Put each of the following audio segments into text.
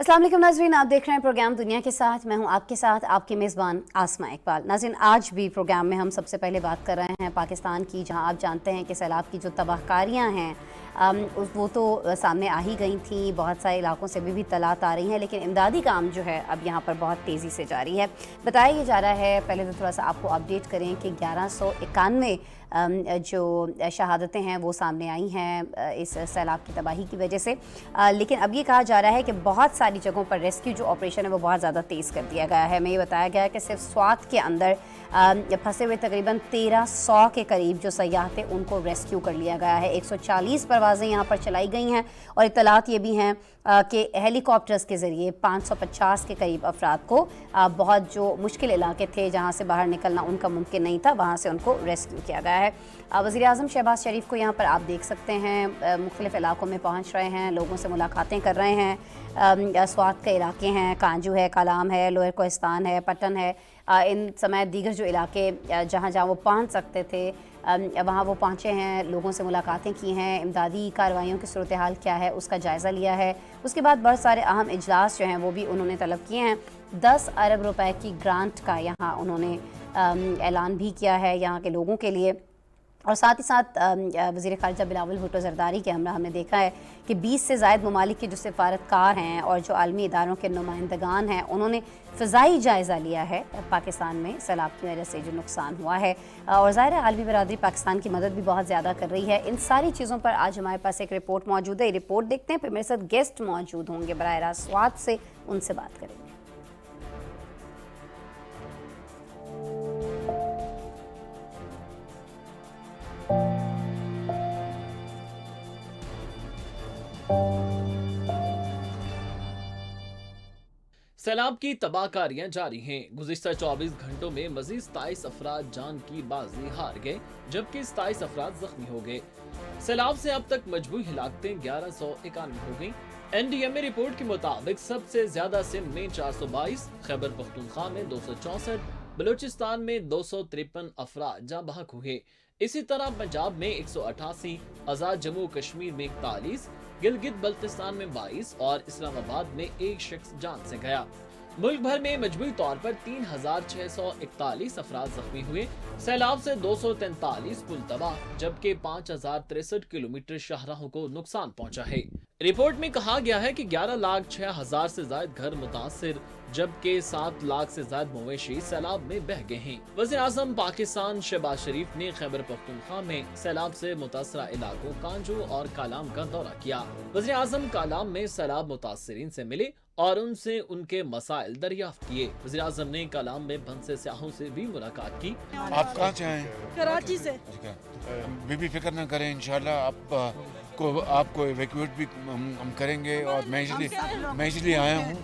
अस्सलाम वालेकुम नाज़रीन, आप देख रहे हैं प्रोग्राम दुनिया के साथ। मैं हूं आपके साथ आपकी मेज़बान आसमा इकबाल। नाज़रीन, आज भी प्रोग्राम में हम सबसे पहले बात कर रहे हैं पाकिस्तान की, जहां आप जानते हैं कि सैलाब की जो तबाहकारियां हैं वो तो सामने आ ही गई थी। बहुत सारे इलाकों से भी तलात आ रही हैं, लेकिन इमदादी काम जो है अब यहाँ पर बहुत तेज़ी से जारी है। बताया ये जा रहा है, पहले तो थोड़ा सा आपको अपडेट करें कि 1191 जो शहादतें हैं वो सामने आई हैं इस सैलाब की तबाही की वजह से। लेकिन अब ये कहा जा रहा है कि बहुत सारी जगहों पर रेस्क्यू जो ऑपरेशन है वो बहुत ज़्यादा तेज़ कर दिया गया है। हमें ये बताया गया है कि सिर्फ स्वात के अंदर फंसे हुए तकरीबन 1300 के करीब जो सयाह थे उनको रेस्क्यू कर लिया गया है। 140 परवाज़ें यहाँ पर चलाई गई हैं और इत्तलात ये भी हैं कि हेलीकॉप्टर्स के ज़रिए 550 के करीब अफराद को बहुत जो मुश्किल इलाके थे जहाँ से बाहर निकलना उनका मुमकिन नहीं था, वहाँ से उनको रेस्क्यू किया गया है। वज़ीर आज़म शहबाज शरीफ को यहाँ पर आप देख सकते हैं मुख्तलिफ़ इलाकों में पहुँच रहे हैं, लोगों से मुलाकातें कर रहे हैं। स्वात के इलाके हैं, कांजू है, कलाम है, लोअर कोहिस्तान है, पटन है, इन समय दीगर जो इलाके जहाँ जहाँ वो पहुँच सकते थे वहाँ वो पहुँचे हैं, लोगों से मुलाकातें की हैं, इमदादी कार्रवाइयों की सूरत हाल क्या है उसका जायज़ा लिया है। उसके बाद बहुत सारे अहम इजलास जो हैं वो भी उन्होंने तलब किए हैं। 10 अरब रुपए की ग्रांट का यहाँ उन्होंने ऐलान भी किया है यहाँ के लोगों के लिए। और साथ ही साथ वज़ीर ख़ारिजा बिलावल भुट्टो ज़रदारी के हमरा हमने देखा है कि 20 से ज़ायद ममालिक के जो सफारतकार हैं और जो आलमी इदारों के नुमाइंदगान हैं उन्होंने फ़िज़ाई जायज़ा लिया है पाकिस्तान में सैलाब की वजह से जो नुकसान हुआ है। और ज़ाहिर है आलमी बरादरी पाकिस्तान की मदद भी बहुत ज़्यादा कर रही है। इन सारी चीज़ों पर आज हमारे पास एक रिपोर्ट मौजूद है, ये रिपोर्ट देखते हैं, फिर मेरे साथ गेस्ट मौजूद होंगे बराह रास्त स्वात से, उनसे बात करेंगे। सैलाब की तबाहकारियां जारी हैं। गुज़िश्ता 24 घंटों में मजीद 27 अफराद जान की बाजी हार गए, जबकि 27 अफराद जख्मी हो गए। सैलाब से अब तक मजबूरी हिलाकतें 1191 हो गई। NDMA रिपोर्ट के मुताबिक सबसे ज्यादा सिंध में 422, खैबर पख्तूनख्वा में 264, बलूचिस्तान में 253 अफराद जाँ बहक हुए। इसी तरह पंजाब में 188, आजाद जम्मू कश्मीर में 41, गिलगित बल्तिस्तान में 22 और इस्लामाबाद में एक शख्स जान से गया। मुल्क भर में मजबूरी तौर पर 3641 अफराद जख्मी हुए। सैलाब से 243 पुल तबाह, जबकि 5063 किलोमीटर शाहराहों को नुकसान पहुंचा है। रिपोर्ट में कहा गया है कि 11,06,000 से ज्यादा घर मुतासिर, जबकि 7 लाख से ज्यादा मवेशी सैलाब में बह गए हैं। वज़ीर आज़म पाकिस्तान शहबाज शरीफ ने खैबर पख्तूनख्वा में सैलाब से मुतासरा इलाकों कांजू और कालाम का दौरा किया। वज़ीर आज़म कालाम में सैलाब मुतासरीन से मिले और उनसे उनके मसाइल दरियाफ्त किए। वज़ीर आज़म ने कलाम में फंसे स्याहों से भी मुलाकात की। आप कहाँ से आए? कराची से। बीबी फिक्र न करें, इंशाल्लाह आपको इवैक्यूएट भी हम करेंगे। और मैं इसलिए आया हूँ,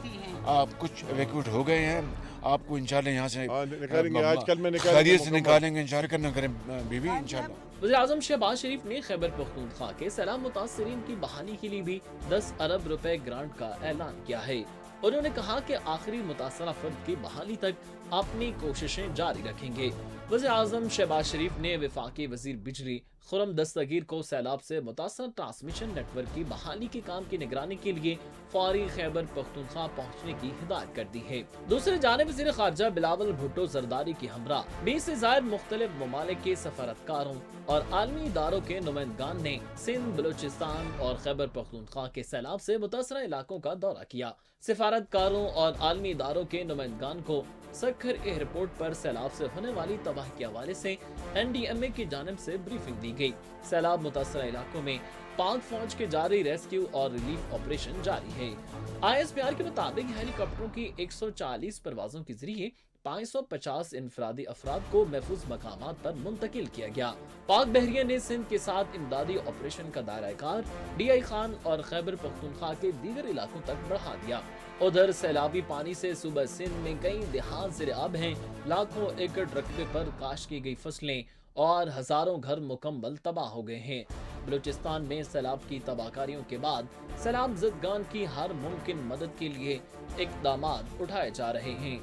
आप कुछ इवैक्यूएट हो गए हैं, आपको इंशाल्लाह यहाँ से निकालेंगे, आजकल में खैरियत से निकालेंगे इंशाल्लाह। फिक्र न करें बीबी, इंशाल्लाह। वज़ीर आज़म शहबाज शरीफ ने खैबर पख्तूनख्वा के सैलाब मुतासरीन की बहाली के लिए भी 10 अरब रुपए ग्रांट का ऐलान किया है। उन्होंने कहा कि आखिरी मुतासरा फर्द की बहाली तक अपनी कोशिशें जारी रखेंगे। वज़ीर आज़म शहबाज शरीफ ने वफाकी वज़ीर बिजली खुरम दस्तगीर को सैलाब से मुतासर ट्रांसमिशन नेटवर्क की बहाली के काम की निगरानी के लिए फौरी खैबर पख्तूनख्वा पहुँचने की हिदायत कर दी है। दूसरी जानिब वज़ीर ख़ारिजा बिलावल भुट्टो ज़रदारी की हमरा 20 से ज़ायद मुख्तलिफ ममालिक के सफारतकारों और आलमी इदारों के नुमाइंदगान ने सिंध, बलूचिस्तान और खैबर पख्तूनख्वा के सैलाब से मुतासरा इलाकों का दौरा किया। सफारतकारों और आलमी इदारों के नुमाइंदगान को सक्खर एयरपोर्ट पर सैलाब से होने वाली तबाही के हवाले से NDMA की जानिब से ब्रीफिंग दी गई। सैलाब मुतासरा इलाकों में पाक फौज के जारी रेस्क्यू और रिलीफ ऑपरेशन जारी है। ISPR के मुताबिक हेलीकॉप्टरों की 140 परवाजों के जरिए 550 इनफरादी अफराद को महफूज मकामात पर मुंतकिल किया गया। पाक बहरिया ने सिंध के साथ इमदादी ऑपरेशन का दायरा कार DI खान और खैबर पख्तूनख्वा के दीगर इलाकों तक बढ़ा दिया। उधर सैलाबी पानी से सूबा सिंध में कई देहात ज़ेर-आब हैं, लाखों एकड़ रकबे पर काश्त की गई फसलें और हजारों घर मुकम्मल तबाह हो गए हैं। बलूचिस्तान में सैलाब की तबाहकारियों के बाद सैलाब ज़दगान की हर मुमकिन मदद के लिए इक़दामात उठाए जा रहे हैं।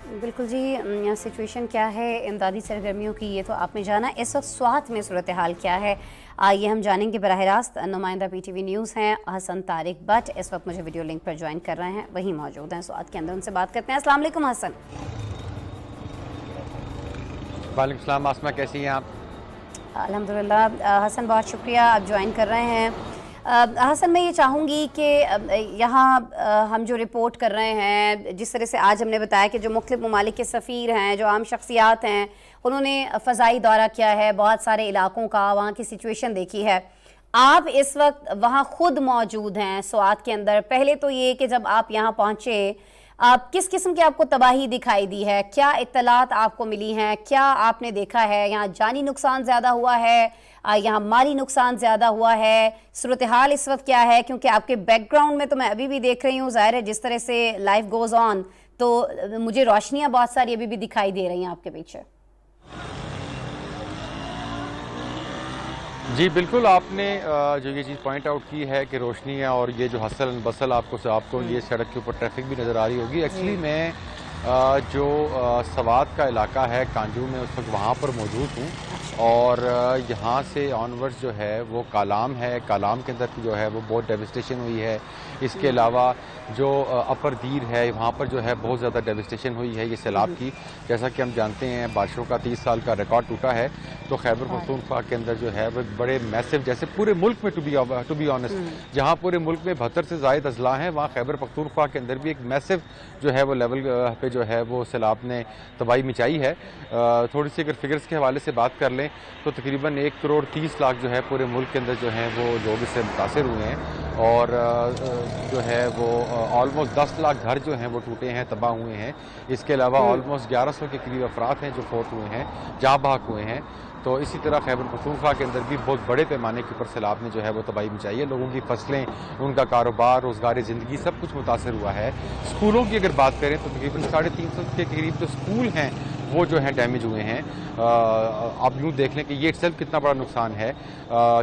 बिल्कुल जी, सिचुएशन क्या है इमदादी सरगर्मियों की ये तो आपने जाना। इस वक्त स्वात में सूरत हाल क्या है, आइए हम जानेंगे। बराह रास्त नुमाइंदा PTV न्यूज़ हैं हसन तारिक बट इस वक्त मुझे वीडियो लिंक पर ज्वाइन कर रहे हैं, वहीं मौजूद हैं स्वात के अंदर, उनसे बात करते हैं। अस्सलाम वालेकुम हसन। वालेकुम सलाम आसमा, कैसी हैं आप? अल्हम्दुलिल्लाह हसन, बहुत शुक्रिया आप ज्वाइन कर रहे हैं। हसन, मैं ये चाहूँगी कि यहाँ हम जो रिपोर्ट कर रहे हैं, जिस तरह से आज हमने बताया कि जो मुख्तलिफ ममालिक के सफ़ीर हैं, जो आम शख्सियात हैं, उन्होंने फ़ज़ाई दौरा किया है, बहुत सारे इलाकों का, वहाँ की सिचुएशन देखी है। आप इस वक्त वहाँ ख़ुद मौजूद हैं स्वात के अंदर। पहले तो ये कि जब आप यहाँ पहुँचे, आप किस किस्म की आपको तबाही दिखाई दी है, क्या इत्तलात आपको मिली हैं, क्या आपने देखा है? यहाँ जानी नुकसान ज़्यादा हुआ है, यहाँ माली नुकसान ज़्यादा हुआ है, सूरत हाल इस वक्त क्या है? क्योंकि आपके बैकग्राउंड में तो मैं अभी भी देख रही हूँ, ज़ाहिर है जिस तरह से लाइफ गोज़ ऑन, तो मुझे रोशनियाँ बहुत सारी अभी भी दिखाई दे रही हैं आपके पीछे। जी बिल्कुल, आपने जो ये चीज़ पॉइंट आउट की है कि रोशनी है और ये जो हसल बसल आपको ये सड़क के ऊपर ट्रैफिक भी नज़र आ रही होगी। एक्चुअली मैं जो सवात का इलाका है कांजू में, उस वक्त वहाँ पर मौजूद हूँ और यहाँ से ऑनवर्ड्स जो है वो कालाम है। कालाम के अंदर जो है वो बहुत डेविस्टेशन हुई है। इसके अलावा जो अपर दीर है, वहाँ पर जो है बहुत ज़्यादा डेविस्टेशन हुई है ये सैलाब की। जैसा कि हम जानते हैं बारिशों का 30 साल का रिकॉर्ड टूटा है, तो खैबर पख्तूनख्वा के अंदर जो है वो बड़े मैसिव, जैसे पूरे मुल्क में टू बी ऑनेस्ट जहाँ पूरे मुल्क में 72 से ज़ायद अजला हैं, वहाँ खैबर पख्तूनख्वा के अंदर भी एक मैसिव जो है वो लेवल पे जो है वो सैलाब ने तबाही मचाई है। थोड़ी सी अगर फिगर्स के हवाले से बात कर लें तो तकरीबन 1 करोड़ 30 लाख जो है पूरे मुल्क के अंदर जो हैं वो लोग इससे मुतासिर हुए हैं और जो है वो ऑलमोस्ट 10 लाख घर जो हैं वो टूटे हैं, तबाह हुए हैं। इसके अलावा ऑलमोस्ट 1100 के करीब अफराद हैं जो फौत हुए हैं, जाँ बहक हुए हैं। तो इसी तरह खैबर पख्तूनख्वा के अंदर भी बहुत बड़े पैमाने के ऊपर सैलाब ने जो है वो तबाही मचाई है। लोगों की फसलें, उनका कारोबार, रोज़गार ज़िंदगी सब कुछ मुतासर हुआ है। स्कूलों की अगर बात करें तो तकरीबन 350 के करीब जो स्कूल हैं वो जो है डैमेज हुए हैं। आप यूँ देख लें कि ये इट्सेल्फ कितना बड़ा नुकसान है।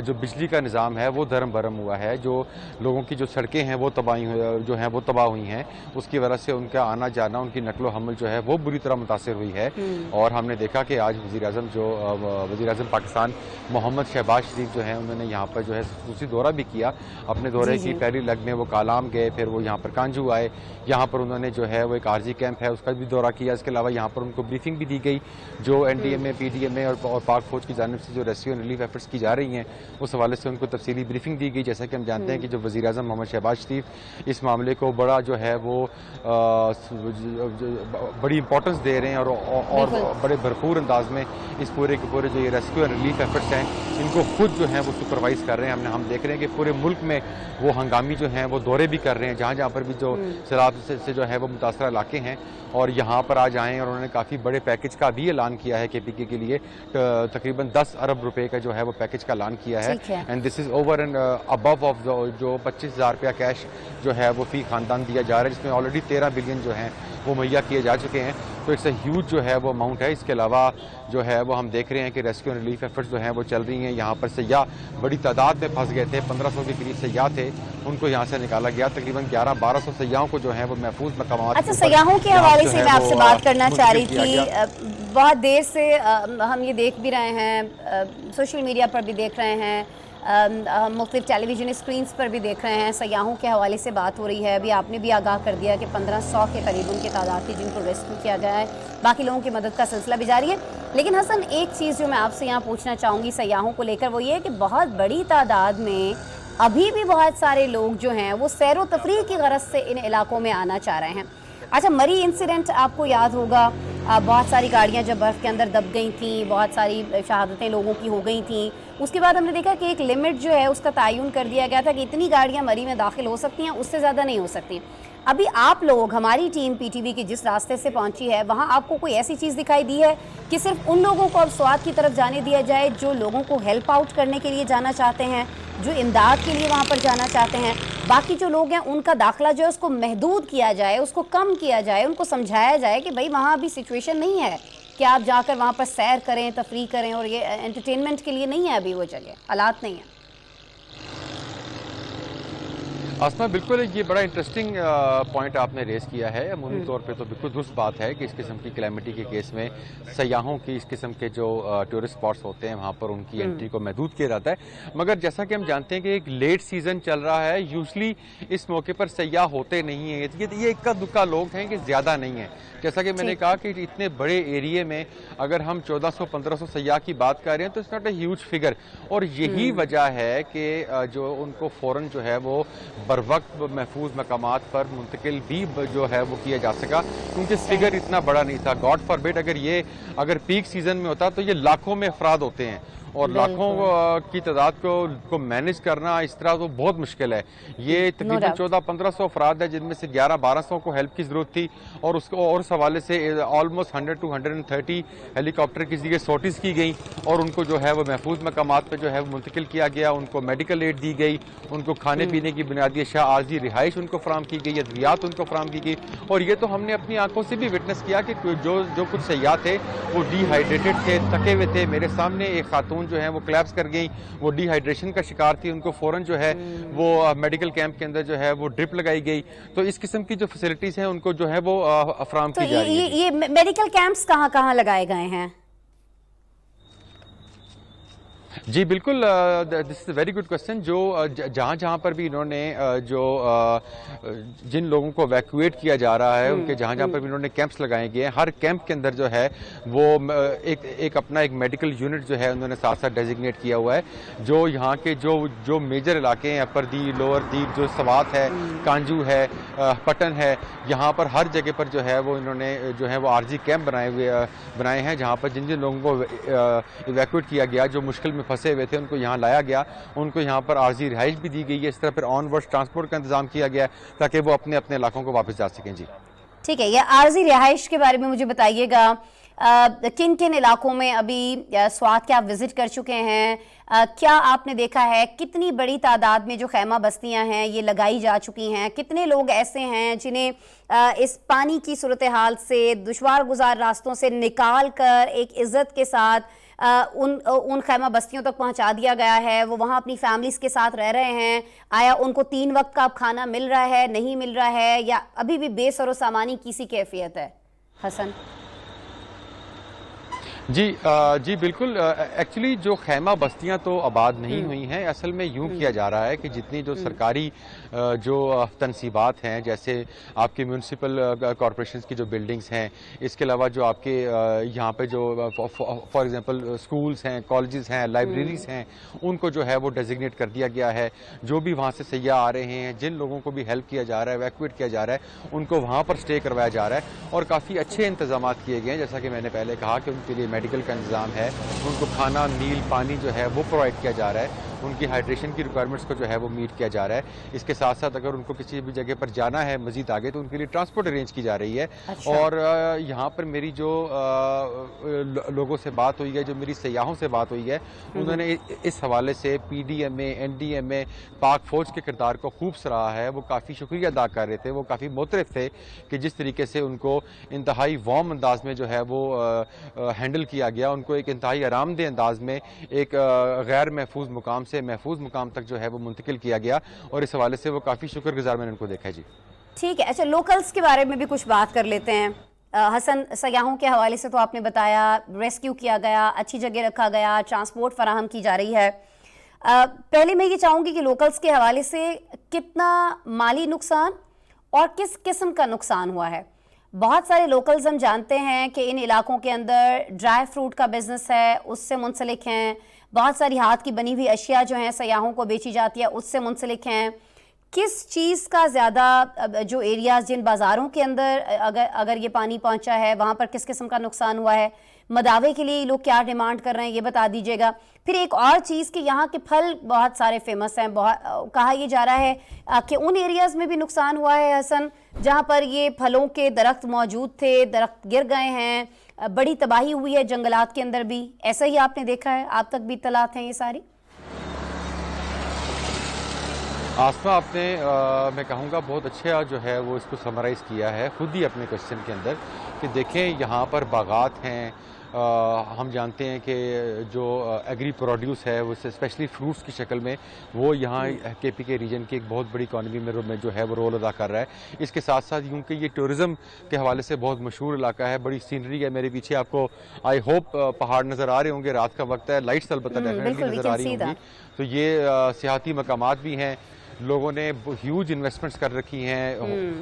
जो बिजली का निज़ाम है वो धर्म भरम हुआ है, जो लोगों की जो सड़कें हैं वो तबाह हुई हैं, उसकी वजह से उनका आना जाना, उनकी नकलो हमल जो है वो बुरी तरह मुतासर हुई है। और हमने देखा कि आज वज़ीर-ए-आज़म पाकिस्तान मोहम्मद शहबाज शरीफ जो हैं उन्होंने यहाँ पर जो है खुसूसी दौरा भी किया। अपने दौरे की पहली लेग में वो कालाम गए, फिर वो यहाँ पर कांजू आए, यहाँ पर उन्होंने जो है वो एक आरजी कैंप है उसका भी दौरा किया। इसके अलावा यहाँ पर उनको ब्रीफिंग भी दी गई, जो NDMA, PDMA और पाक फौज की जानिब से जो रेस्क्यू एंड रिलीफ एफर्ट्स की जा रही हैं उस हवाले से उनको तफसीली ब्रीफिंग दी गई। जैसा कि हम जानते हैं कि जो वज़ीर-ए-आज़म मोहम्मद शहबाज शरीफ इस मामले को बड़ा जो है वो बड़ी इंपॉर्टेंस दे रहे हैं और बड़े भरपूर अंदाज में इस पूरे के पूरे जो ये रेस्क्यू एंड रिलीफ एफर्ट्स हैं इनको खुद जो है वो सुपरवाइज़ कर रहे हैं। हम देख रहे हैं कि पूरे मुल्क में वो हंगामी जो हैं वो दौरे भी कर रहे हैं, जहाँ जहाँ पर भी जो सैलाब से जो है वो मुतासर इलाके हैं, और यहाँ पर आज आए और उन्होंने काफ़ी बड़े पैकेज का भी ऐलान किया है KPK के लिए। तकरीबन 10 अरब रुपए का जो है वो पैकेज का ऐलान किया है। And this is over and above of जो 25,000 रुपया कैश जो है वो फी खानदान दिया जा रहा है, जिसमें ऑलरेडी 13 बिलियन जो हैं वो मुहैया किए जा चुके हैं। तो इट्स अ ह्यूज जो है वो अमाउंट है। इसके अलावा जो है वो हम देख रहे हैं कि रेस्क्यू एंड रिलीफ एफर्ट्स जो हैं वो चल रही हैं। यहाँ पर सयाह बड़ी तादाद में फंस गए थे, 1500 के करीब सयाह थे, उनको यहाँ से निकाला गया। तकरीबन 11-1200 सयाहों को जो है वो महफूज मकामात। अच्छा, सयाहों के हवाले से मैं आपसे बात करना चाह रही थी। बहुत देर से हम ये देख भी रहे हैं, सोशल मीडिया पर भी देख रहे हैं, मुख्तलिफ टेलीविज़न स्क्रीन्स पर भी देख रहे हैं, सयाहों के हवाले से बात हो रही है। अभी आपने भी आगाह कर दिया कि 1500 के करीब उनकी तादाद थी जिनको रेस्क्यू किया गया है, बाकी लोगों की मदद का सिलसिला भी जारी है। लेकिन हसन, एक चीज़ जो मैं आपसे यहाँ पूछना चाहूँगी सयाहों को लेकर, वो ये है कि बहुत बड़ी तादाद में अभी भी बहुत सारे लोग जो हैं वो सैर व तफरीह की गरज से इन इलाकों में आना चाह रहे हैं। अच्छा, मरी इंसिडेंट आपको याद होगा, बहुत सारी गाड़ियां जब बर्फ़ के अंदर दब गई थी, बहुत सारी शहादतें लोगों की हो गई थी। उसके बाद हमने देखा कि एक लिमिट जो है उसका तयन कर दिया गया था कि इतनी गाड़ियां मरी में दाखिल हो सकती हैं, उससे ज़्यादा नहीं हो सकती। अभी आप लोग, हमारी टीम PTV की जिस रास्ते से पहुंची है, वहां आपको कोई ऐसी चीज़ दिखाई दी है कि सिर्फ उन लोगों को अब स्वात की तरफ जाने दिया जाए जो लोगों को हेल्प आउट करने के लिए जाना चाहते हैं, जो इमदाद के लिए वहाँ पर जाना चाहते हैं, बाकी जो लोग हैं उनका दाखिला जो है उसको महदूद किया जाए, उसको कम किया जाए, उनको समझाया जाए कि भाई वहाँ अभी सिचुएशन नहीं है कि आप जाकर वहाँ पर सैर करें, तफरीह करें, और ये एंटरटेनमेंट के लिए नहीं है, अभी वो जगह हालात नहीं है। आसमा, बिल्कुल ये बड़ा इंटरेस्टिंग पॉइंट आपने रेस किया है। अमूमी तौर पे तो बिल्कुल दुरुस्त बात है कि इस किस्म की कैलेमिटी के केस में सयाहों की इस किस्म के जो टूरिस्ट स्पॉट्स होते हैं वहाँ पर उनकी एंट्री को महदूद किया जाता है। मगर जैसा कि हम जानते हैं कि एक लेट सीजन चल रहा है, यूजली इस मौके पर सयाह होते नहीं हैं। ये इक्का दुक्का लोग हैं कि ज़्यादा नहीं है। जैसा कि मैंने कहा कि इतने बड़े एरिए में अगर हम 1400-1500 सयाह की बात कर रहे हैं तो it's not a huge figure. और यही वजह है कि जो उनको फ़ौरन जो है वो बर वक्त महफूज मकामात पर मुंतकिल भी जो है वो किया जा सका, क्योंकि फिगर इतना बड़ा नहीं था। गॉड फॉरबिड अगर पीक सीजन में होता तो ये लाखों में अफराद होते हैं, और लाखों की तादाद को मैनेज करना इस तरह तो बहुत मुश्किल है। ये तकरीबन 1400-1500 अफराद है, जिनमें से 1100-1200 को हेल्प की ज़रूरत थी, और उस हवाले से ऑलमोस्ट 100-130 हेलीकॉप्टर की जरिए सॉर्टीज़ की गई और उनको जो है वो महफूज मकामात पर जो है वो मुंतकिल किया गया। उनको मेडिकल एड दी गई, उनको खाने पीने की बुनियादी अशिया, आर्जी रिहाइश उनको फराम की गई, अद्वियात उनको फराम की गई। और ये तो हमने अपनी आंखों से भी विटनेस किया कि जो कुछ सयाह थे वो डिहाइड्रेटेड थे, थके हुए थे। मेरे सामने एक खातून जो है वो कोलैप्स कर गई, वो डिहाइड्रेशन का शिकार थी। उनको फौरन जो है वो मेडिकल कैंप के अंदर जो है वो ड्रिप लगाई गई। तो इस किस्म की जो फैसिलिटीज हैं उनको जो है वो फराम की जा रही है। ये मेडिकल कैंप्स कहाँ लगाए गए हैं? जी बिल्कुल, this is very good question. जो जहाँ पर भी इन्होंने जिन लोगों को एवैक्यूएट किया जा रहा है उनके जहाँ पर भी इन्होंने कैंप्स लगाए गए हैं, हर कैंप के अंदर जो है वो एक अपना एक मेडिकल यूनिट जो है उन्होंने साथ साथ डेजिग्नेट किया हुआ है। जो यहाँ के जो मेजर इलाके हैं, अपर दीप, लोअर दीप, जो सवात है, कांजू है, पटन है, यहाँ पर हर जगह पर जो है वो इन्होंने जो है वो आरजी कैंप बनाए हैं, जहाँ पर जिन जिन लोगों को इवैक्यूएट किया गया, जो मुश्किल में फंसे हुए थे, उनको यहाँ लाया गया, उनको यहाँ पर आर्जी रिहाइश भी दी गई है। इस तरह फिर ऑनवर्ड ट्रांसपोर्ट का इंतजाम किया गया ताकि वो अपने अपने इलाकों को वापस जा सकें। जी ठीक है, ये आर्जी रिहाइश के बारे में मुझे बताइएगा, किन किन इलाकों में अभी स्वात के आप विजिट कर चुके हैं? क्या आपने देखा है कितनी बड़ी तादाद में जो खैमा बस्तियां हैं ये लगाई जा चुकी हैं? कितने लोग ऐसे हैं जिन्हें इस पानी की सूरत हाल से, दुश्वार गुजार रास्तों से निकाल कर एक इज्जत के साथ उन खैमा बस्तियों तक पहुंचा दिया गया है? वो वहां अपनी फैमिलीज के साथ रह रहे हैं। आया उनको 3 वक्त का खाना मिल रहा है, नहीं मिल रहा है, या अभी भी बेसरो सामानी की सी कैफियत है? हसन जी बिल्कुल, एक्चुअली जो खैमा बस्तियां तो आबाद नहीं हुई हैं। असल में यूं किया जा रहा है कि जितनी जो सरकारी जो तनसीबात हैं, जैसे आपके म्यूनसिपल कॉरपोरेशंस की जो बिल्डिंग्स हैं, इसके अलावा जो आपके यहाँ पे जो फॉर एग्जांपल स्कूल्स हैं, कॉलेजेस हैं, लाइब्रेरीज हैं, उनको जो है वो डेजिग्नेट कर दिया गया है। जो भी वहाँ से सयाह आ रहे हैं, जिन लोगों को भी हेल्प किया जा रहा है, एवैक्यूएट किया जा रहा है, उनको वहाँ पर स्टे करवाया जा रहा है और काफ़ी अच्छे इंतजाम किए गए हैं। जैसा कि मैंने पहले कहा कि उनके लिए मेडिकल का इंतजाम है, उनको खाना, मील, पानी जो है वो प्रोवाइड किया जा रहा है, उनकी हाइड्रेशन की रिक्वायरमेंट्स को जो है वो मीट किया जा रहा है। इसके साथ साथ अगर उनको किसी भी जगह पर जाना है मजीद आगे तो उनके लिए ट्रांसपोर्ट अरेंज की जा रही है। अच्छा। और यहाँ पर मेरी जो लोगों से बात हुई है, जो मेरी सयाहों से बात हुई है, उन्होंने इस हवाले से PDMA, NDMA, पाक फौज के किरदार को खूब सराहा है। वो काफ़ी शुक्रिया अदा कर रहे थे, वो काफ़ी मोतरफ थे कि जिस तरीके से उनको इंतहाई वार्म अंदाज में जो है वो हैंडल किया गया, उनको एक इंतहाई आरामदेह अंदाज में एक गैर महफूज मुकाम से महफूज मुकाम तक जो है वो मुंतकिल किया गया, और इस हवाले से वो काफ़ी शुक्रगुजार मैंने उनको देखा है। जी ठीक है, अच्छा लोकल्स के बारे में भी कुछ बात कर लेते हैं। हसन, सयाहों के हवाले से तो आपने बताया रेस्क्यू किया गया, अच्छी जगह रखा गया, ट्रांसपोर्ट फराहम की जा रही है। पहले मैं ये चाहूँगी कि लोकल्स के हवाले से कितना माली नुकसान और किस किस्म का नुकसान हुआ है? बहुत सारे लोकल्स हम जानते हैं कि इन इलाकों के अंदर ड्राई फ्रूट का बिजनेस है, उससे मुंसलिक हैं। बहुत सारी हाथ की बनी हुई अशिया जो हैं सयाहों को बेची जाती है, उससे मुंसलिक हैं। किस चीज़ का ज़्यादा, जो एरियाज़, जिन बाज़ारों के अंदर अगर ये पानी पहुंचा है, वहाँ पर किस किस्म का नुकसान हुआ है? मदावे के लिए लोग क्या डिमांड कर रहे हैं, ये बता दीजिएगा। फिर एक और चीज़ कि यहाँ के फल बहुत सारे फेमस हैं, बहुत कहा यह जा रहा है कि उन एरियाज़ में भी नुकसान हुआ है हसन, जहाँ पर ये फलों के दरख्त मौजूद थे, दरख्त गिर गए हैं, बड़ी तबाही हुई है जंगलात के अंदर भी। ऐसा ही आपने देखा है? आप तक भी इत्तलात हैं ये सारी? आसमा, आपने मैं कहूँगा बहुत अच्छा जो है वो इसको समराइज़ किया है खुद ही अपने क्वेश्चन के अंदर, कि देखें यहाँ पर बागात हैं, ہم جانتے ہیں کہ جو ایگری پروڈیوس ہے وہ اسپیشلی فروٹس کی شکل میں وہ یہاں کے پی کے ریجن کی ایک بہت بڑی اکانومی میں جو ہے وہ رول ادا کر رہا ہے. اس کے ساتھ ساتھ یوں کہ یہ ٹورزم کے حوالے سے بہت مشہور علاقہ ہے. بڑی سینری ہے. میرے پیچھے آپ کو آئی ہوپ پہاڑ نظر آ رہے ہوں گے. رات کا وقت ہے, لائٹس البتہ ڈیفینیٹلی نظر آ رہی ہوں گی. تو یہ سیاحتی مقامات بھی ہیں. لوگوں نے ہیوج انویسٹمنٹس کر رکھی ہیں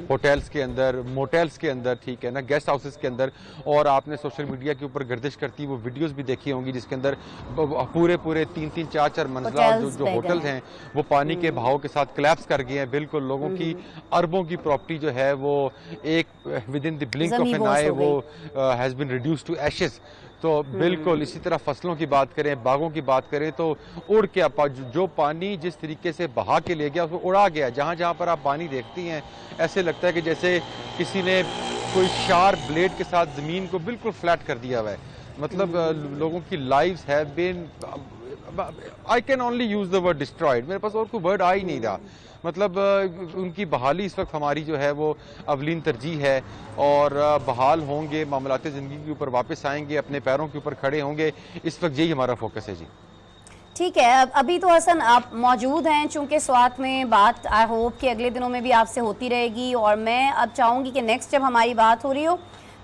ہوٹلز کے اندر, موٹیلز کے اندر, ٹھیک ہے نا, گیسٹ ہاؤسز کے اندر. اور آپ نے سوشل میڈیا کے اوپر گردش کرتی وہ ویڈیوز بھی دیکھی ہوں گی جس کے اندر پورے 3-3 4-4 منزلہ جو ہوٹلز ہیں وہ پانی کے بہاؤ کے ساتھ کلیپس کر گئے ہیں. بالکل لوگوں کی اربوں کی پراپرٹی جو ہے وہ ایک within the blink of an eye وہ has been reduced to ashes. تو بالکل اسی طرح فصلوں کی بات کریں, باغوں کی بات کریں تو اڑ کے جو پانی جس طریقے سے بہا کے لے گیا اس کو اڑا گیا. جہاں جہاں پر آپ پانی دیکھتی ہیں ایسے لگتا ہے کہ جیسے کسی نے کوئی شارپ بلیڈ کے ساتھ زمین کو بالکل فلیٹ کر دیا ہوا ہے. مطلب لوگوں کی lives have been, I can only use the word destroyed, میرے پاس اور کوئی ورڈ آ ہی نہیں رہا. مطلب ان کی بحالی اس وقت ہماری جو ہے وہ اولین ترجیح ہے اور بحال ہوں گے, معاملات زندگی کے اوپر واپس آئیں گے, اپنے پیروں کے اوپر کھڑے ہوں گے. اس وقت یہی ہمارا فوکس ہے. جی ٹھیک ہے. ابھی تو حسن آپ موجود ہیں چونکہ سوات میں, بات آئی ہوپ کہ اگلے دنوں میں بھی آپ سے ہوتی رہے گی, اور میں اب چاہوں گی کہ نیکسٹ جب ہماری بات ہو رہی ہو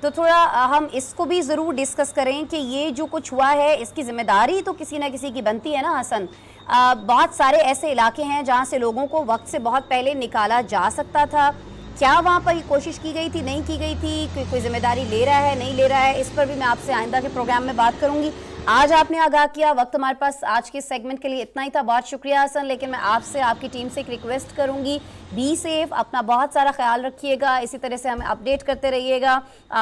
تو تھوڑا ہم اس کو بھی ضرور ڈسکس کریں کہ یہ جو کچھ ہوا ہے اس کی ذمہ داری تو کسی نہ کسی کی بنتی ہے نا حسن. بہت سارے ایسے علاقے ہیں جہاں سے لوگوں کو وقت سے بہت پہلے نکالا جا سکتا تھا. کیا وہاں پر کوشش کی گئی تھی, نہیں کی گئی تھی, کوئی ذمہ داری لے رہا ہے, نہیں لے رہا ہے, اس پر بھی میں آپ سے آئندہ کے پروگرام میں بات کروں گی. آج آپ نے آگاہ کیا, وقت ہمارے پاس آج کے سیگمنٹ کے لیے اتنا ہی تھا. بہت شکریہ حسن. لیکن میں آپ سے, آپ کی ٹیم سے ایک ریکویسٹ کروں گی, بی سیف, اپنا بہت سارا خیال رکھیے گا, اسی طرح سے ہمیں اپڈیٹ کرتے رہیے گا,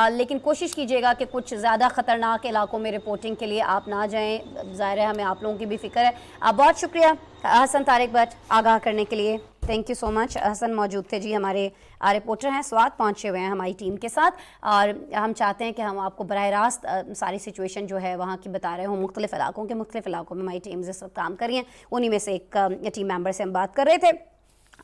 لیکن کوشش کیجیے گا کہ کچھ زیادہ خطرناک علاقوں میں رپورٹنگ کے لیے آپ نہ جائیں. ظاہر ہے ہمیں آپ لوگوں کی بھی فکر ہے. بہت شکریہ حسن طارق بٹ آگاہ کرنے کے لیے. تھینک یو سو مچ. حسن موجود تھے جی, ہمارے رپورٹر ہیں, سوات پہنچے ہوئے ہیں ہماری ٹیم کے ساتھ, اور ہم چاہتے ہیں کہ ہم آپ کو براہ راست ساری سچویشن جو ہے وہاں کی بتا رہے ہوں. مختلف علاقوں میں ہماری ٹیمز اس وقت کام کر رہی ہیں, انہی میں سے ایک ٹیم ممبر سے ہم بات کر رہے تھے.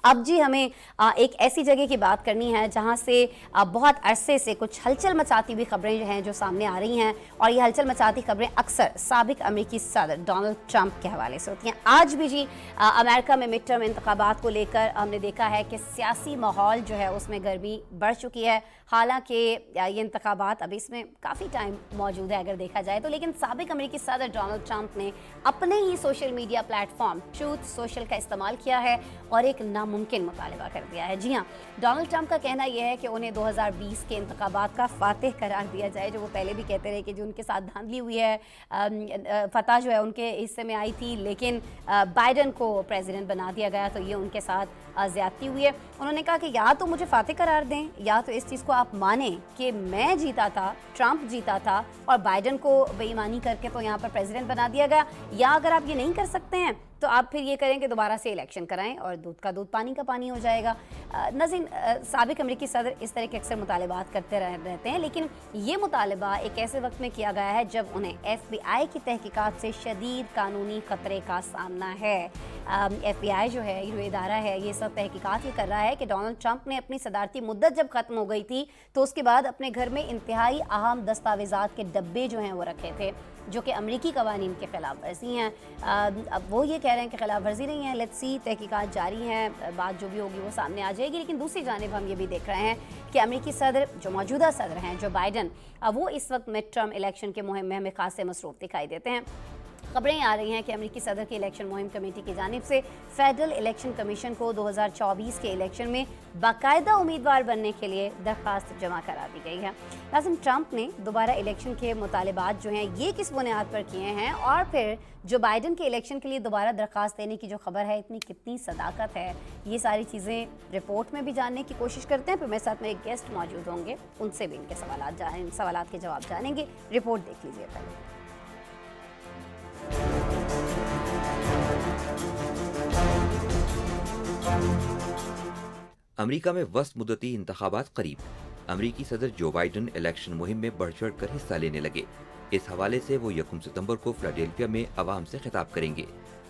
اب جی ہمیں ایک ایسی جگہ کی بات کرنی ہے جہاں سے بہت عرصے سے کچھ ہلچل مچاتی ہوئی خبریں جو ہیں جو سامنے آ رہی ہیں, اور یہ ہلچل مچاتی خبریں اکثر سابق امریکی صدر ڈونلڈ ٹرمپ کے حوالے سے ہوتی ہیں. آج بھی جی امریکہ میں مڈ ٹرم انتخابات کو لے کر ہم نے دیکھا ہے کہ سیاسی ماحول جو ہے اس میں گرمی بڑھ چکی ہے. حالانکہ یہ انتخابات ابھی اس میں کافی ٹائم موجود ہے اگر دیکھا جائے تو, لیکن سابق امریکی صدر ڈونلڈ ٹرمپ نے اپنے ہی social media platform Truth Social کا استعمال کیا ہے اور ایک ناممکن مطالبہ کر دیا ہے. جی ہاں, ڈونلڈ ٹرمپ کا کہنا یہ ہے کہ انہیں 2020 کے انتخابات کا فاتح قرار دیا جائے, جو وہ پہلے بھی کہتے رہے کہ جو ان کے ساتھ دھاندلی ہوئی ہے, فتح جو ہے ان کے حصے میں آئی تھی, لیکن بائیڈن کو پریزیڈنٹ بنا دیا گیا تو یہ ان کے ساتھ زیادتی ہوئی ہے. انہوں نے کہا کہ یا تو مجھے فاتح قرار دیں, یا تو اس چیز کو آپ مانیں کہ میں جیتا تھا, ٹرمپ جیتا تھا, اور بائیڈن کو بے ایمانی کر کے تو یہاں پر پریزیڈنٹ بنا دیا گیا, یا اگر آپ یہ نہیں کر سکتے ہیں تو آپ پھر یہ کریں کہ دوبارہ سے الیکشن کرائیں اور دودھ کا دودھ پانی کا پانی ہو جائے گا. ناظرین, سابق امریکی صدر اس طرح کے اکثر مطالبات کرتے رہتے ہیں, لیکن یہ مطالبہ ایک ایسے وقت میں کیا گیا ہے جب انہیں ایف بی آئی کی تحقیقات سے شدید قانونی خطرے کا سامنا ہے. ایف بی آئی جو ہے, یہ جو ادارہ ہے, یہ سب تحقیقات یہ کر رہا ہے کہ ڈونلڈ ٹرمپ نے اپنی صدارتی مدت جب ختم ہو گئی تھی تو اس کے بعد اپنے گھر میں انتہائی اہم دستاویزات کے ڈبے جو ہیں وہ رکھے تھے, جو کہ امریکی قوانین کے خلاف ورزی ہیں. اب وہ یہ کہہ رہے ہیں کہ خلاف ورزی نہیں ہے, لیٹس سی, تحقیقات جاری ہیں, بات جو بھی ہوگی وہ سامنے آ جائے گی. لیکن دوسری جانب ہم یہ بھی دیکھ رہے ہیں کہ امریکی صدر جو موجودہ صدر ہیں, جو بائیڈن, وہ اس وقت مڈ ٹرم الیکشن کے مہم میں ہمیں خاصے مصروف دکھائی دیتے ہیں. خبریں آ رہی ہیں کہ امریکی صدر کی الیکشن مہم کمیٹی کی جانب سے فیڈرل الیکشن کمیشن کو 2024 کے الیکشن میں باقاعدہ امیدوار بننے کے لیے درخواست جمع کرا دی گئی ہے. لازم ٹرمپ نے دوبارہ الیکشن کے مطالبات جو ہیں یہ کس بنیاد پر کیے ہیں, اور پھر جو بائیڈن کے الیکشن کے لیے دوبارہ درخواست دینے کی جو خبر ہے, اتنی کتنی صداقت ہے, یہ ساری چیزیں رپورٹ میں بھی جاننے کی کوشش کرتے ہیں. پھر میرے ساتھ میں ایک گیسٹ موجود ہوں گے, ان سے بھی ان کے سوالات کے جواب جانیں گے. رپورٹ دیکھ لیجیے پہلے. امریکہ میں وسط مدتی انتخابات قریب, امریکی صدر جو بائیڈن الیکشن مہم میں بڑھ چڑھ کر حصہ لینے لگے. اس حوالے سے وہ 1 ستمبر کو فلاڈیلفیا میں عوام سے خطاب کریں گے.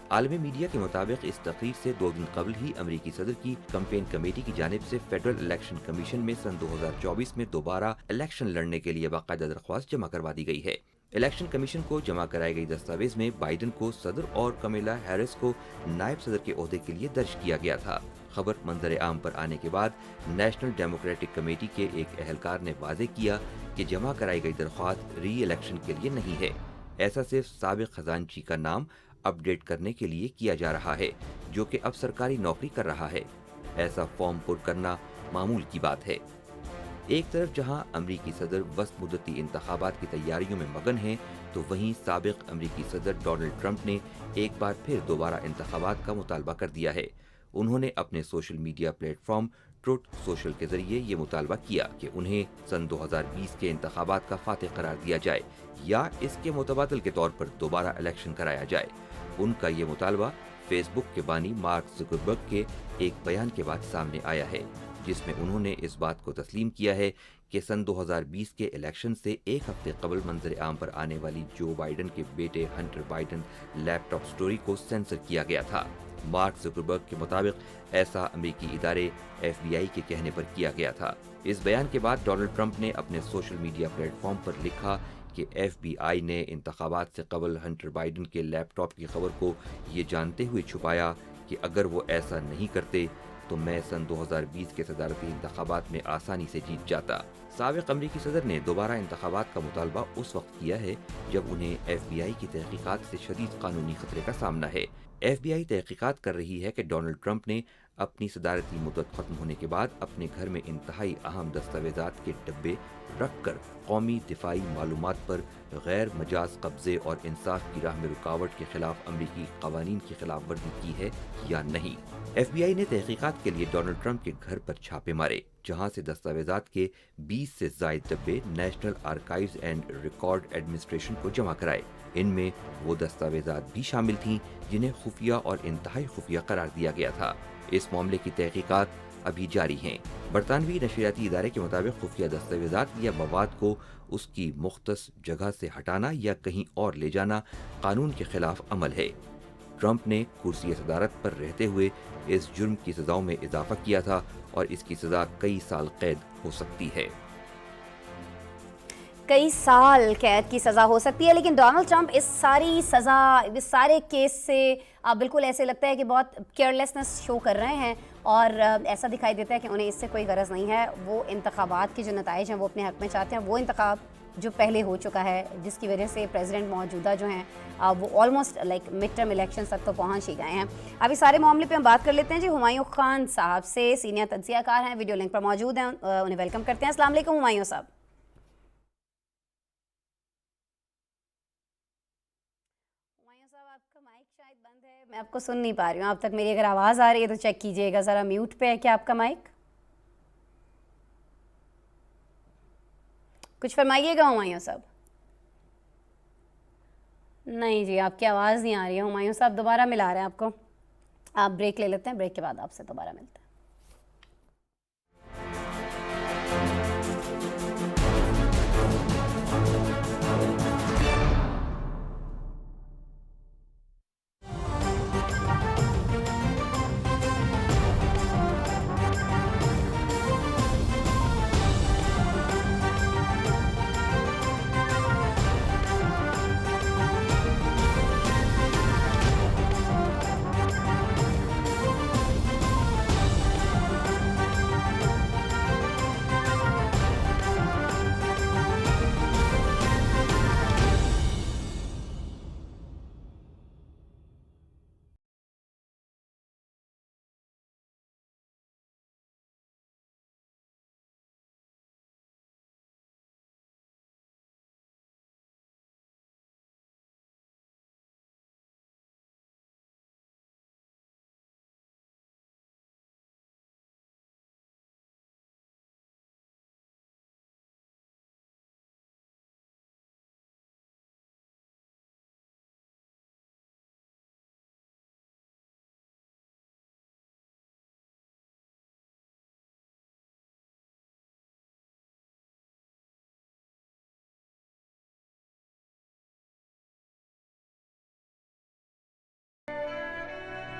عالمی میڈیا کے مطابق اس تقریر سے 2 دن قبل ہی امریکی صدر کی کمپین کمیٹی کی جانب سے فیڈرل الیکشن کمیشن میں سن 2024 میں دوبارہ الیکشن لڑنے کے لیے باقاعدہ درخواست جمع کروا دی گئی ہے. इलेक्शन कमीशन को जमा कराई गई दस्तावेज में बाइडन को सदर और कमेला हैरिस को नायब सदर के ओहदे के लिए दर्ज किया गया था। खबर मंजर आम पर आने के बाद नेशनल डेमोक्रेटिक कमेटी के एक एहलकार ने वाजे किया कि जमा कराई गई दरख्वास्त री इलेक्शन के लिए नहीं है। ऐसा सिर्फ साबिक खजानची का नाम अपडेट करने के लिए किया जा रहा है, जो कि अब सरकारी नौकरी कर रहा है। ऐसा फॉर्म पुर करना मामूल की बात है। एक तरफ जहां अमरीकी सदर वस्त मुद्दती इंतखाबात की तैयारियों में मगन हैं, तो वहीं साबिक अमरीकी सदर डोनाल्ड ट्रंप ने एक बार फिर दोबारा इंतखाबात का मुतालबा कर दिया है। उन्होंने अपने social media platform truth social के जरिए ये मुतालबा किया कि उन्हें सन 2020 के इंतखाबात का फातिह करार दिया जाए या इसके मुतबादल के तौर पर दोबारा इलेक्शन कराया जाए। उनका ये मुतालबा फेसबुक के बानी मार्क जुकरबर्ग के एक बयान के बाद सामने आया है, जिसमें उन्होंने इस बात को तस्लीम किया है कि सन 2020 के इलेक्शन से एक हफ्ते कबल मंजर आम पर आने वाली जो बाइडन के बेटे हंटर बाइडन लैपटॉप स्टोरी को सेंसर किया गया था। मार्क जुकरबर्ग के मुताबिक ऐसा अमेरिकी इदारे FBI के कहने पर किया गया था। इस बयान के बाद डोनाल्ड ट्रंप ने अपने सोशल मीडिया प्लेटफॉर्म पर लिखा कि FBI ने इंतखाबात से कबल हंटर बाइडन के लैपटॉप की खबर को ये जानते हुए छुपाया कि अगर वो ऐसा नहीं करते तो मैं सन 2020 के सदारती इंतखाबात में आसानी से जीत जाता। साबिक अमरीकी सदर ने दोबारा इंतखाबात का मुतालबा उस वक्त किया है जब उन्हें FBI की तहकीकात से शदीद कानूनी खतरे का सामना है। FBI तहकीकात कर रही है कि डोनाल्ड ट्रंप ने अपनी सदारती मुद्दत खत्म होने के बाद अपने घर में इंतहाई अहम दस्तावेजात के डब्बे रखकर कौमी दिफाई मालूमात पर गैर मजाज कब्जे और इंसाफ की राह में रुकावट के खिलाफ अमरीकी कवानीन की खिलाफ वर्जी की है या नहीं। FBI ने तहकीकात के लिए डोनाल्ड ट्रंप के घर पर छापे मारे, जहां से दस्तावेजात के 20 से जायद डब्बे national archives and record administration को जमा कराए। इनमें वो दस्तावेजात भी शामिल थीं जिन्हें खुफिया और इंतहाई खुफिया करार दिया गया था। इस मामले की तहकीकात अभी जारी हैं। बरतानवी नशरियाती इदारे के मुताबिक खुफिया दस्तावेजात या मवाद को उसकी मुख्तस जगह से हटाना या कहीं और ले जाना कानून के खिलाफ अमल है। ट्रंप ने कुर्सी सदारत पर रहते हुए इस जुर्म की सजाओं में इजाफा किया था और इसकी सजा कई साल कैद हो सकती है। कई साल कैद की सज़ा हो सकती है, लेकिन डोनाल्ड ट्रंप इस सारे केस से बिल्कुल ऐसे लगता है कि बहुत केयरलेसनेस शो कर रहे हैं और ऐसा दिखाई देता है कि उन्हें इससे कोई गरज नहीं है। वो इंतखाबात के जो नताइज हैं वो अपने हक़ में चाहते हैं। वो इंतखाब जो पहले हो चुका है, जिसकी वजह से प्रेसिडेंट मौजूदा जो हैं वो almost like mid term election तक तो पहुंच ही गए हैं। अभी सारे मामले पे हम बात कर लेते हैं जी हुमायूं खान साहब से। सीनियर तज्ज़ियाकार हैं, वीडियो लिंक पर मौजूद हैं, उन्हें वेलकम करते हैं। अस्सलाम वालेकुम हुमायूं साहब। आपका माइक शायद बंद है, मैं आपको सुन नहीं पा रही हूँ। आप तक मेरी अगर आवाज़ आ रही है तो चेक कीजिएगा ज़रा, म्यूट पे है क्या आपका माइक? कुछ फरमाइएगा हुमायूं साहब। नहीं जी, आपकी आवाज़ नहीं आ रही है हुमायूं साहब, दोबारा मिला रहे हैं आपको। आप ब्रेक ले लेते हैं, ब्रेक के बाद आपसे दोबारा मिलते हैं।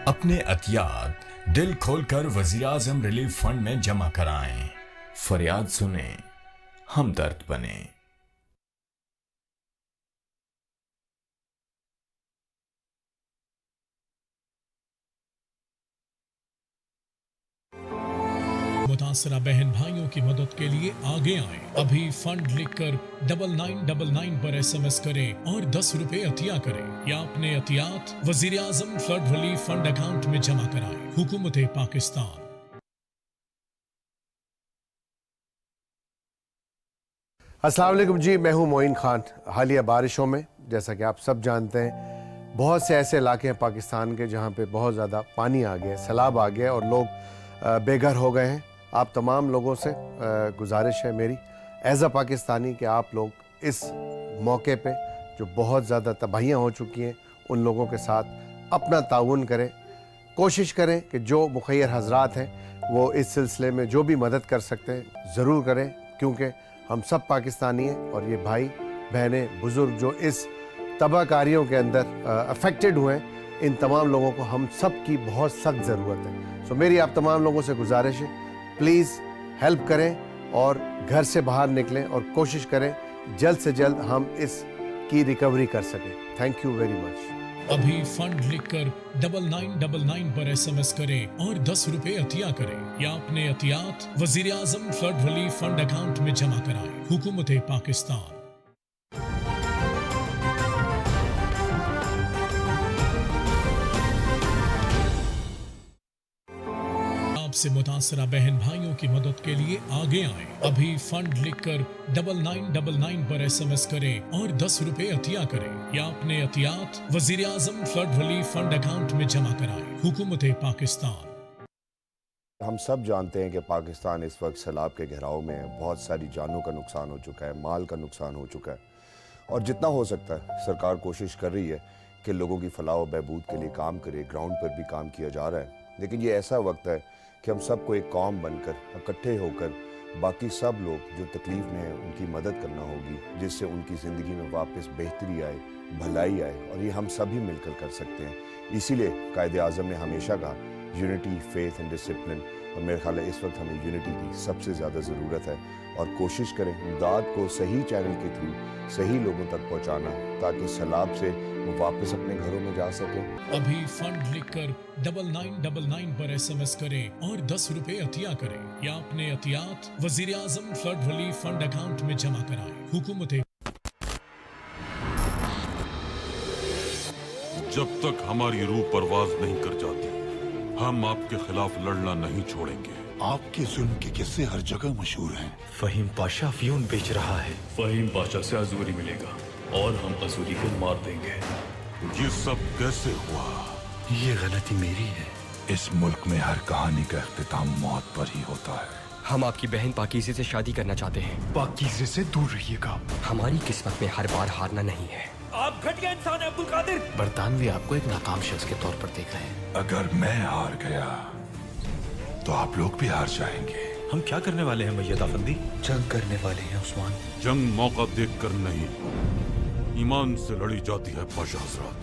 अपने अतियात दिल खोलकर वज़ीर-ए-आज़म रिलीफ फंड में जमा कराएं। फरियाद सुने, हमदर्द बने। मुतासरा बहन भाइयों की मदद के लिए आगे आएं। अभी फंड लिखकर 9999 पर SMS करें और 10 रुपए अतिया करें या अपने अतियात वजीर आजम फ्लड रिलीफ फंड अकाउंट में जमा कराएं। हुकूमत पाकिस्तान। अस्सलाम वालेकुम जी, मैं हूं मोइन खान। हालिया बारिशों में जैसा कि आप सब जानते हैं बहुत से ऐसे इलाके हैं पाकिस्तान के जहां पे बहुत ज़्यादा पानी आ गया, सैलाब आ गया और लोग बेघर हो गए हैं। आप तमाम लोगों से गुजारिश है मेरी एज अ पाकिस्तानी कि आप लोग इस मौके पे जो बहुत ज़्यादा तबाहियाँ हो चुकी हैं उन लोगों के साथ अपना ताउन करें। कोशिश करें कि जो मुखय्यर हजरात हैं वो इस सिलसिले में जो भी मदद कर सकते हैं ज़रूर करें, क्योंकि हम सब पाकिस्तानी हैं और ये भाई बहनें बुज़ुर्ग जो इस तबाहकारियों के अंदर अफेक्टेड हुए हैं, इन तमाम लोगों को हम सब की बहुत सख्त ज़रूरत है। सो मेरी आप तमाम लोगों से गुजारिश है, प्लीज़ हेल्प करें और घर से बाहर निकलें और कोशिश करें जल्द से जल्द हम इस की रिकवरी कर सकें। Thank you very much. अभी फंड लिखकर 9999 पर SMS करें और 10 रुपए अतिया करें या अपने अतियात वजीर आजम फ्लड रिलीफ फंड अकाउंट में जमा कराएं। हुकूमत पाकिस्तान। से मुतासरा बहन भाइयों की मदद के लिए आगे आएं। अभी फंड लिखकर 9999 पर SMS करें और 10 रुपए अतिया करें या अपने अतियात वजीर आजम फ्लड रिलीफ फंड अकाउंट में जमा कराएं। हुकूमत पाकिस्तान। हम सब जानते हैं कि पाकिस्तान इस वक्त सैलाब के घेराव में है। बहुत सारी जानों का नुकसान हो चुका है, माल का नुकसान हो चुका है और जितना हो सकता है सरकार कोशिश कर रही है कि लोगों की फलाह व बहबूद के लिए काम करे। ग्राउंड पर भी काम किया जा रहा है, लेकिन ये ऐसा वक्त है कि हम सबको एक कौम बनकर इकट्ठे होकर बाकी सब लोग जो तकलीफ़ में हैं उनकी मदद करना होगी, जिससे उनकी ज़िंदगी में वापस बेहतरी आए, भलाई आए, और ये हम सभी मिलकर कर सकते हैं। इसीलिए कायदे आज़म ने हमेशा कहा यूनिटी, फेथ एंड डिसिप्लिन, और मेरे ख्याल है इस वक्त हमें यूनिटी की सबसे ज़्यादा ज़रूरत है। और कोशिश करें इमदाद को सही चैनल के थ्रू सही लोगों तक पहुँचाना ताकि सैलाब से वो वापस अपने घरों में जा सकें। अभी फंड लिखकर 9999 पर SMS करें और 10 रुपए अतिया करें या अपने अतियात वजीर आजम फ्लड रिलीफ फंड अकाउंट में जमा कराएं। हुकूमत। जब तक हमारी रूह परवाज नहीं कर जाती हम आपके खिलाफ लड़ना नहीं छोड़ेंगे। आपके जुल्म के किस्से हर जगह मशहूर हैं। फहीम पाशा अफयून बेच रहा है। फहीम पाशा से अजूरी मिलेगा और हम अजूरी को मार देंगे। ये सब कैसे हुआ? ये गलती मेरी है। इस मुल्क में हर कहानी का इख्तिताम मौत पर ही होता है। हम आपकी बहन पाकीज़े से शादी करना चाहते हैं। पाकीज़े से दूर रहिएगा। हमारी किस्मत में हर बार हारना नहीं है। आप घटिया इंसान हैं अब्दुल कादिर। बरतानवी आपको एक नाकाम शख्स के तौर पर देख रहे हैं। अगर मैं हार गया तो आप लोग भी हार जाएंगे। हम क्या करने वाले हैं मैयद अफंदी? जंग करने वाले हैं उस्मान। जंग मौका देख कर नहीं, ईमान से लड़ी जाती है पाशा हजरात।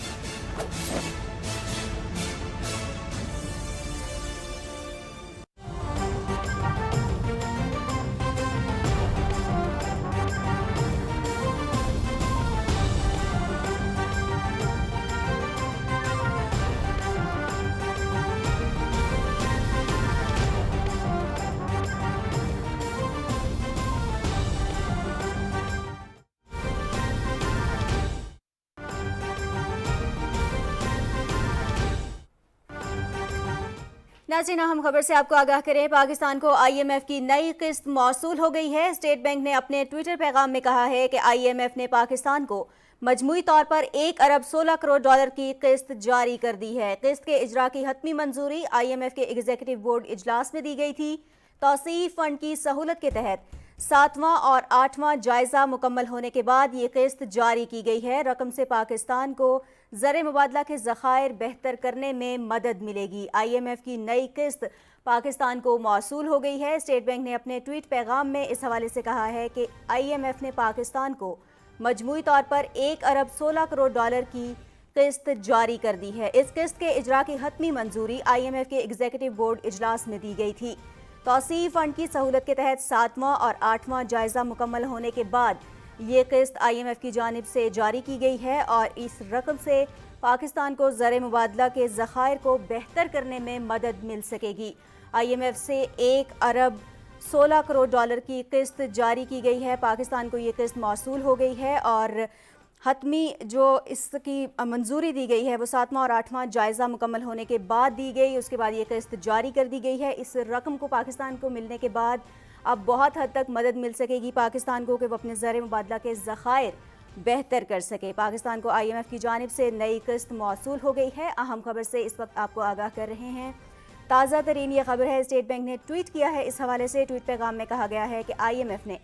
नाज़रीन, हम खबर से आपको आगाह करें। पाकिस्तान को IMF की नई किस्त मौसूल हो गई है। स्टेट बैंक ने अपने ट्विटर पैगाम में कहा है कि IMF ने पाकिस्तान को मजमूई तौर पर 1 अरब 16 करोड़ डॉलर की किस्त जारी कर दी है। किस्त के इजरा की हतमी मंजूरी IMF के एग्जीक्यूटिव बोर्ड इजलास में दी गई थी। तौसीफ फंड की सहूलत के तहत 7वां और 8वां जायजा मुकम्मल होने के बाद ये किस्त जारी की गई है। रकम से पाकिस्तान को ज़र मुबादला के ज़खायर बेहतर करने में मदद मिलेगी। IMF की नई किस्त पाकिस्तान को मौसूल हो गई है। स्टेट बैंक ने अपने ट्वीट पैगाम में इस हवाले से कहा है कि IMF ने पाकिस्तान को मजमूई तौर पर 1 अरब 16 करोड़ डॉलर की किस्त जारी कर दी है। इस किस्त के इजरा की हतमी मंजूरी IMF के एग्जीक्यूटिव बोर्ड इजलास में दी गई थी। तौसीफ फंड की सहूलत के तहत 7वां और 8वां जायजा मुकम्मल होने के बाद ये किस्त IMF की जानिब से जारी की गई है और इस रकम से पाकिस्तान को ज़र मुबादला के ज़खायर को बेहतर करने में मदद मिल सकेगी। IMF से 1 अरब 16 करोड़ डॉलर की किस्त जारी की गई है। पाकिस्तान को ये किस्त मौसूल हो गई है और हतमी जो इसकी मंजूरी दी गई है वो 7वां और 8वां जायज़ा मुकम्मल होने के बाद दी गई। उसके बाद ये किस्त जारी कर दी गई है। इस रकम को पाकिस्तान को मिलने के बाद अब बहुत हद तक मदद मिल सकेगी पाकिस्तान को कि वो अपने ज़र मुबादला के ज़खायर बेहतर कर सके। पाकिस्तान को IMF की जानिब से नई किस्त मौसूल हो गई है। अहम खबर से इस वक्त आपको आगाह कर रहे हैं। ताज़ा तरीन ये खबर है, स्टेट बैंक ने ट्वीट किया है। इस हवाले से ट्वीट पैगाम में कहा गया है कि IMF ने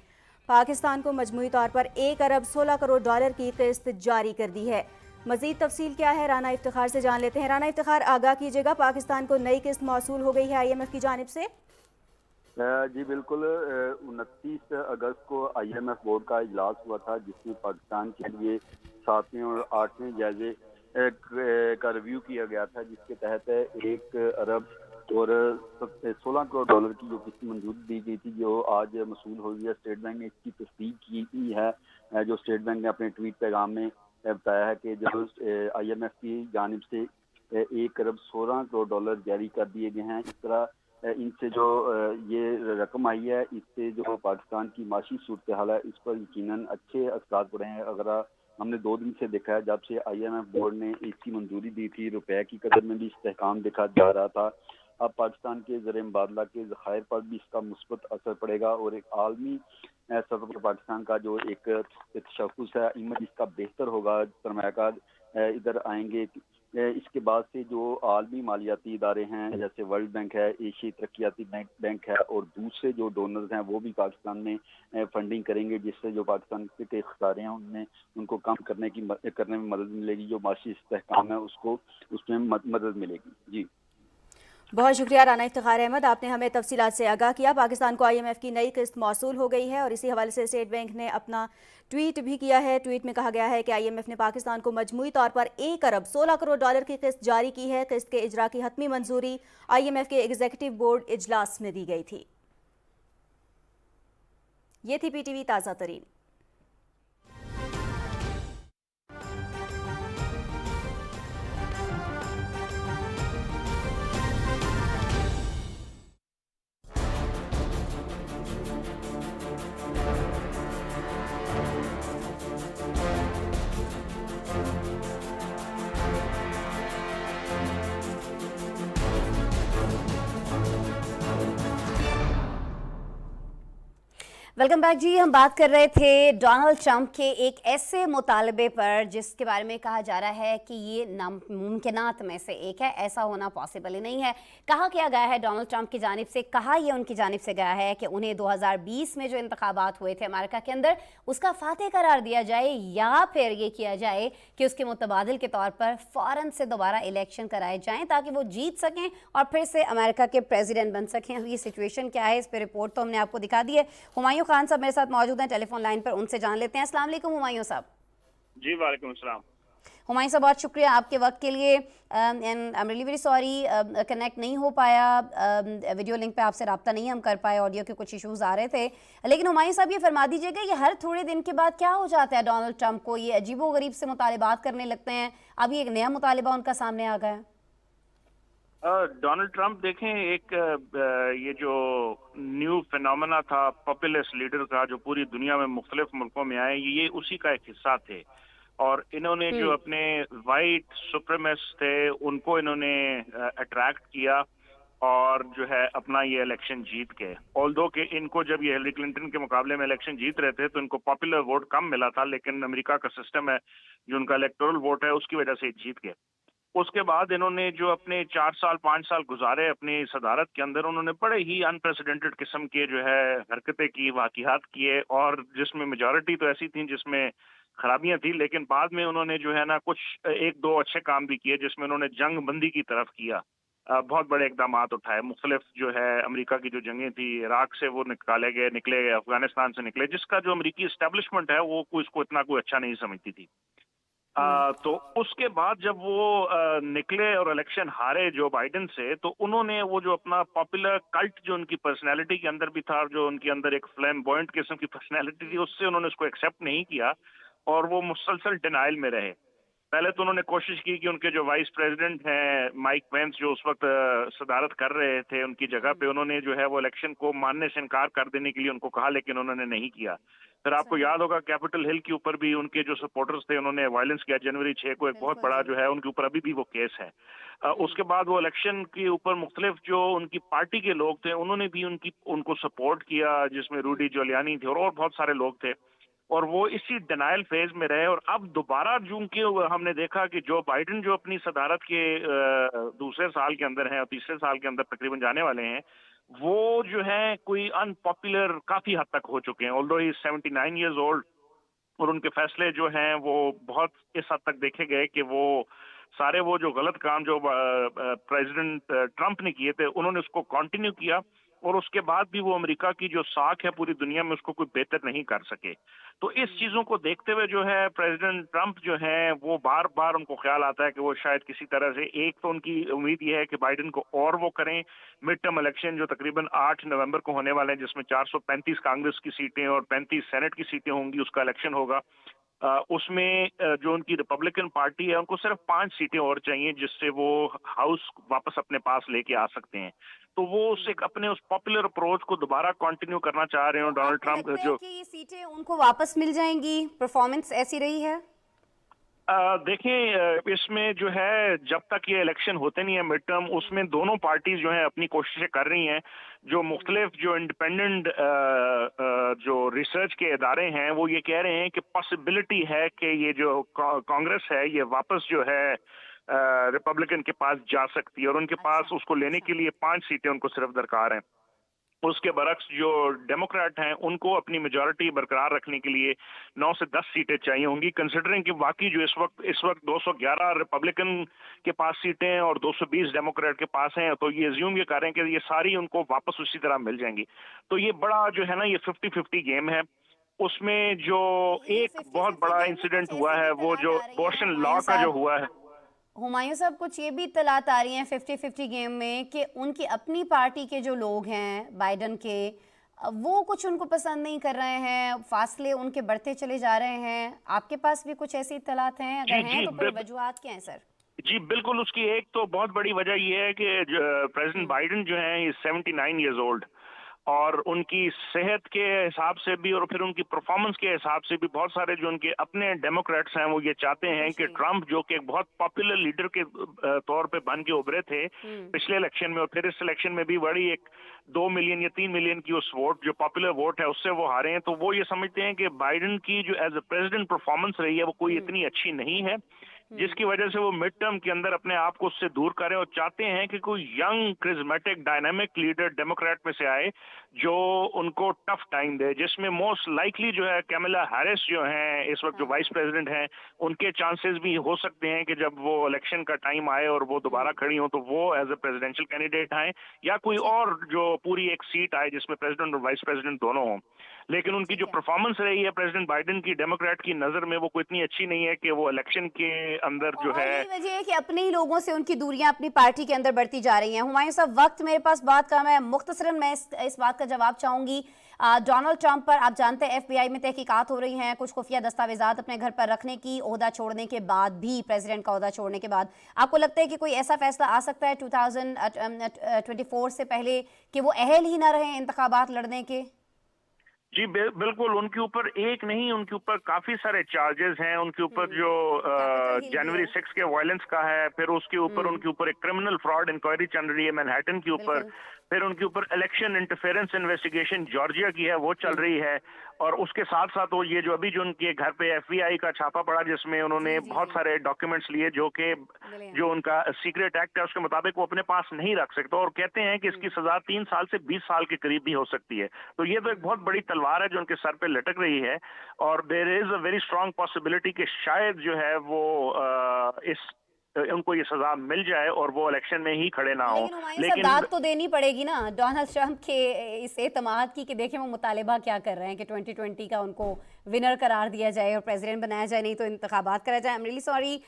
पाकिस्तान को मजमूई तौर पर 1 अरब 16 करोड़ डॉलर की किस्त जारी कर दी है। मजीद तफसील क्या है, राना इफ्तिखार से जान लेते हैं। राना इफ्तिखार, आगाह कीजिएगा, पाकिस्तान को नई किस्त मौसूल हो गई है IMF की जानिब से? जी बिल्कुल, 29 अगस्त को IMF बोर्ड का इजलास हुआ था जिसमें पाकिस्तान के लिए 7वें और 8वें जायजे का रिव्यू किया गया था, जिसके तहत 1 अरब और 16 करोड़ डॉलर की जो किस्त मंजूरी दी गई थी, जो आज मसूल हो गई है। स्टेट बैंक ने इसकी तस्दीक की है। जो स्टेट बैंक ने अपने ट्वीट पैगाम में बताया है कि जो IMF की जानिब से 1 अरब 16 करोड़ डॉलर जारी कर दिए गए हैं। इस तरह इनसे जो ये रकम आई है, इससे जो पाकिस्तान की माशी सूरत हाल है, इस पर यकीनन अच्छे असरात पड़े हैं। अगर हमने 2 दिन से देखा है, जब से IMF बोर्ड ने इसकी मंजूरी दी थी, रुपए की कदर में भी इस्तेहकाम देखा जा रहा था। अब पाकिस्तान के ज़र मुबादला के ज़खायर पर भी इसका मुस्बत असर पड़ेगा और एक आलमी सतह पर पाकिस्तान का जो एक तशख़्ख़ुस है, इमेज इसका बेहतर होगा। सरमायाकार इधर आएंगे। इसके बाद से जो आलमी मालियाती इदारे हैं, जैसे वर्ल्ड बैंक है, एशियाई तरक्याती बैंक है और दूसरे जो डोनर्स हैं, वो भी पाकिस्तान में फंडिंग करेंगे, जिससे जो पाकिस्तान के खसारे हैं उनमें उनको कम करने में मदद मिलेगी। जो माशी इस्तेहकाम है उसमें मदद मिलेगी। जी बहुत शुक्रिया राना इफ्तिखार अहमद, आपने हमें तफसीलात से आगाह किया। पाकिस्तान को IMF की नई किस्त मौसूल हो गई है और इसी हवाले से स्टेट बैंक ने अपना ट्वीट भी किया है। ट्वीट में कहा गया है कि IMF ने पाकिस्तान को मजमूई तौर पर 1 अरब 16 करोड़ डॉलर की किस्त जारी की है। किस्त के इजरा की हतमी मंजूरी IMF के एग्जीक्यूटिव बोर्ड इजलास में दी गई थी। ये थी PTV ताज़ा तरीन। वेलकम बैक जी। हम बात कर रहे थे डोनाल्ड ट्रंप के एक ऐसे मुतालबे पर जिसके बारे में कहा जा रहा है कि ये नामुमकिनात में से एक है, ऐसा होना पॉसिबल ही नहीं है। कहा क्या गया है डोनाल्ड ट्रंप की जानिब से, कहा ये उनकी जानिब से गया है कि उन्हें 2020 में जो इंतखाबात हुए थे अमेरिका के अंदर, उसका फातेह करार दिया जाए या फिर ये किया जाए कि उसके मुतबादिल के तौर पर फ़ौरन से दोबारा इलेक्शन कराए जाएँ ताकि वो जीत सकें और फिर से अमेरिका के प्रेसिडेंट बन सकें। अब ये सिचुएशन क्या है, इस पर रिपोर्ट तो हमने आपको दिखा दी है। हुमायूं खान साहब मेरे साथ मौजूद हैं टेलीफोन लाइन पर, उनसे जान लेते हैं। अस्सलाम वालेकुम हुमायूं साहब। जी वालेकुम अस्सलाम। हुमायूं साहब बहुत शुक्रिया आपके वक्त के लिए। And I am really very sorry connect नहीं हो पाया, वीडियो लिंक पे आपसे रब्ता नहीं हम कर पाए, ऑडियो के कुछ इश्यूज आ रहे थे। लेकिन हुमायूं साहब ये फरमा दीजिएगा, ये हर थोड़े दिन के बाद क्या हो जाता है डोनाल्ड ट्रंप को, ये अजीबो गरीब से मुतालिबात करने लगते हैं। अभी एक नया मुतालिबा उनका सामने आ गया है। डोनाल्ड ट्रंप देखें, एक ये जो न्यू फिनोमेना था पॉपुलिस्ट लीडर का, जो पूरी दुनिया में मुख्तलिफ मुल्कों में आए, ये उसी का एक हिस्सा थे। और इन्होंने जो अपने वाइट सुप्रीमेसिस्ट थे उनको इन्होंने अट्रैक्ट किया और जो है अपना ये इलेक्शन जीत गए। ऑल्दो कि इनको जब ये हिलरी क्लिंटन के मुकाबले में इलेक्शन जीत रहे थे तो इनको पॉपुलर वोट कम मिला था, लेकिन अमेरिका का सिस्टम है जो उनका इलेक्टोरल वोट है उसकी वजह से जीत गए। उसके बाद इन्होंने जो अपने 4 साल 5 साल गुजारे अपनी सदारत के अंदर, उन्होंने बड़े ही अनप्रेसिडेंटेड किस्म के जो है हरकतें की, वाक़ियात किए, और जिसमें मेजॉरिटी तो ऐसी थी जिसमें खराबियां थी, लेकिन बाद में उन्होंने जो है ना कुछ 1-2 अच्छे काम भी किए, जिसमें उन्होंने जंग बंदी की तरफ किया, बहुत बड़े इकदाम उठाए। मुख्तलिफ जो है अमेरिका की जो जंगें थी, इराक से वो निकले, अफगानिस्तान से निकले, जिसका जो अमेरिकी इस्टेब्लिशमेंट है वो इसको इतना कोई अच्छा नहीं समझती थी। तो उसके बाद जब वो निकले और इलेक्शन हारे जो बाइडेन से, तो उन्होंने वो जो अपना पॉपुलर कल्ट जो उनकी पर्सनैलिटी के अंदर भी था, जो उनके अंदर एक फ्लैम्बॉयंट किस्म की पर्सनैलिटी थी, उससे उन्होंने उसको एक्सेप्ट नहीं किया और वो मुसलसल डिनाइल में रहे। पहले तो उन्होंने कोशिश की कि उनके जो वाइस प्रेसिडेंट हैं माइक पेंस, जो उस वक्त सदारत कर रहे थे, उनकी जगह पे उन्होंने जो है वो इलेक्शन को मानने से इनकार कर देने के लिए उनको कहा, लेकिन उन्होंने नहीं किया। फिर आपको याद होगा कैपिटल हिल के ऊपर भी उनके जो सपोर्टर्स थे उन्होंने वायलेंस किया जनवरी 6 को, एक बहुत बड़ा जो है उनके ऊपर अभी भी वो केस है। उसके बाद वो इलेक्शन के ऊपर मुख्तलिफ जो उनकी पार्टी के लोग थे उन्होंने भी उनको सपोर्ट किया, जिसमें रूडी जोलियानी थे और बहुत सारे लोग थे, और वो इसी डिनायल फेज में रहे। और अब दोबारा चूंकि हमने देखा कि जो बाइडेन जो अपनी सदारत के दूसरे साल के अंदर हैं और तीसरे साल के अंदर तकरीबन जाने वाले हैं, वो जो है कोई अनपॉपुलर काफी हद तक हो चुके हैं। ऑल्दो ही 79 इयर्स ओल्ड, और उनके फैसले जो हैं वो बहुत इस हद तक देखे गए कि वो सारे वो जो गलत काम जो प्रेसिडेंट ट्रंप ने किए थे उन्होंने उसको कंटिन्यू किया, और उसके बाद भी वो अमेरिका की जो साख है पूरी दुनिया में उसको कोई बेहतर नहीं कर सके। तो इस चीजों को देखते हुए जो है प्रेसिडेंट ट्रंप जो है वो बार बार उनको ख्याल आता है कि वो शायद किसी तरह से, एक तो उनकी उम्मीद ये है कि बाइडेन को और वो करें, मिड टर्म इलेक्शन जो तकरीबन 8 नवंबर को होने वाले हैं, जिसमें 435 कांग्रेस की सीटें और 35 सेनेट की सीटें होंगी, उसका इलेक्शन होगा। उसमें जो उनकी रिपब्लिकन पार्टी है उनको सिर्फ 5 सीटें और चाहिए जिससे वो हाउस वापस अपने पास लेके आ सकते हैं। तो वो एक अपने उस पॉपुलर अप्रोच को दोबारा कंटिन्यू करना चाह रहे हैं डोनाल्ड ट्रंप। जो कि ये सीटें उनको वापस मिल जाएंगी, परफॉर्मेंस ऐसी रही है? देखें, इसमें जो है जब तक ये इलेक्शन होते नहीं है मिड टर्म, उसमें दोनों पार्टीज जो है अपनी कोशिशें कर रही हैं। जो मुख्तलिफ जो इंडिपेंडेंट जो रिसर्च के इदारे हैं वो ये कह रहे हैं कि पॉसिबिलिटी है कि ये जो कांग्रेस है ये वापस जो है रिपब्लिकन के पास जा सकती है, और उनके पास उसको लेने के लिए 5 सीटें उनको सिर्फ दरकार हैं। उसके बरक्स जो डेमोक्रेट हैं उनको अपनी मेजॉरिटी बरकरार रखने के लिए 9 से 10 सीटें चाहिए होंगी, कंसिडरिंग कि बाकी जो इस वक्त 211 रिपब्लिकन के पास सीटें और 220 डेमोक्रेट के पास हैं, तो ये अज्यूम ये कर रहे हैं कि ये सारी उनको वापस उसी तरह मिल जाएंगी। तो ये बड़ा जो है ना ये 50-50 गेम है। उसमें जो एक बहुत बड़ा इंसिडेंट हुआ है वो जो अबॉर्शन लॉ का जो हुआ है, हुमायूं साहब कुछ ये भी इत्तलात आ रही हैं 50-50 गेम में कि उनकी अपनी पार्टी के जो लोग हैं बाइडेन के, वो कुछ उनको पसंद नहीं कर रहे हैं, फासले उनके बढ़ते चले जा रहे हैं। आपके पास भी कुछ ऐसी इत्तलात हैं? अगर हैं तो फिर वजूहात क्या हैं सर? जी बिल्कुल, उसकी एक तो बहुत बड़ी वजह ये है कि प्रेसिडेंट बाइडेन जो है 79 इयर्स ओल्ड, और उनकी सेहत के हिसाब से भी और फिर उनकी परफॉर्मेंस के हिसाब से भी बहुत सारे जो उनके अपने डेमोक्रेट्स हैं वो ये चाहते हैं कि ट्रंप जो कि एक बहुत पॉपुलर लीडर के तौर पे बन के उभरे थे पिछले इलेक्शन में और फिर इस इलेक्शन में भी बड़ी एक 2 मिलियन या 3 मिलियन की उस वोट जो पॉपुलर वोट है उससे वो हारे हैं। तो वो ये समझते हैं कि बाइडेन की जो एज ए प्रेसिडेंट परफॉर्मेंस रही है वो कोई इतनी अच्छी नहीं है, जिसकी वजह से वो मिड टर्म के अंदर अपने आप को उससे दूर करें और चाहते हैं कि कोई young charismatic dynamic leader Democrat में से आए जो उनको टफ टाइम दे, जिसमें मोस्ट लाइकली जो है कैमला हैरिस जो हैं इस वक्त जो वाइस प्रेसिडेंट हैं, उनके चांसेस भी हो सकते हैं कि जब वो इलेक्शन का टाइम आए और वो दोबारा खड़ी हो तो वो एज ए प्रेसिडेंशियल कैंडिडेट आए, या कोई और जो पूरी एक सीट आए जिसमें प्रेसिडेंट और वाइस प्रेसिडेंट दोनों हों। लेकिन उनकी जो परफॉर्मेंस रही है प्रेसिडेंट बाइडेन की डेमोक्रेट की नजर में वो कोई इतनी अच्छी नहीं है कि वो इलेक्शन के अंदर जो है, वजह है कि अपने ही लोगों से उनकी दूरियां अपनी पार्टी के अंदर बढ़ती जा रही हैं। हुमायूं साहब, वक्त मेरे पास बात कम है, मुख्तसरन मैं इस बात का जवाब चाहूंगी। डोनाल्ड ट्रंप पर आप जानते हैं FBI में तहकीकात हो रही हैं, कुछ खुफिया दस्तावेजात अपने घर पर रखने की, ओहदा छोड़ने के बाद भी, प्रेसिडेंट का ओहदा छोड़ने के बाद, आपको लगता है कि कोई ऐसा फैसला आ सकता है 2024 से पहले कि वो अहल ही ना रहे इंतखाबात लड़ने के? जी बिल्कुल, उनके ऊपर एक नहीं, उनके ऊपर काफी सारे चार्जेस हैं। उनके ऊपर जो जनवरी 6 के वायलेंस का है, फिर उसके ऊपर उनके ऊपर एक क्रिमिनल फ्रॉड इंक्वायरी चल रही है मैनहट्टन के ऊपर, फिर उनके ऊपर इलेक्शन इंटरफेरेंस इन्वेस्टिगेशन जॉर्जिया की है वो चल रही है, और उसके साथ साथ वो ये जो अभी जो उनके घर पे FBI का छापा पड़ा जिसमें उन्होंने बहुत सारे डॉक्यूमेंट्स लिए जो कि जो उनका सीक्रेट एक्ट है उसके मुताबिक वो अपने पास नहीं रख सकते, और कहते हैं कि इसकी सजा 3 साल से 20 साल के करीब भी हो सकती है। तो ये तो एक बहुत बड़ी तलवार है जो उनके सर पे लटक रही है, और there is a very strong possibility कि शायद जो है वो उनको ये सजा मिल जाए और वो इलेक्शन में ही खड़े ना हो। लेकिन दाद तो देनी पड़ेगी ना डोनाल्ड ट्रंप के इस एतमाद की कि देखें वो मुतालिबा क्या कर रहे हैं कि 2020 का उनको विनर करार दिया जाए और प्रेसिडेंट बनाया जाए, नहीं तो इंतखाबात करा जाए। I am really sorry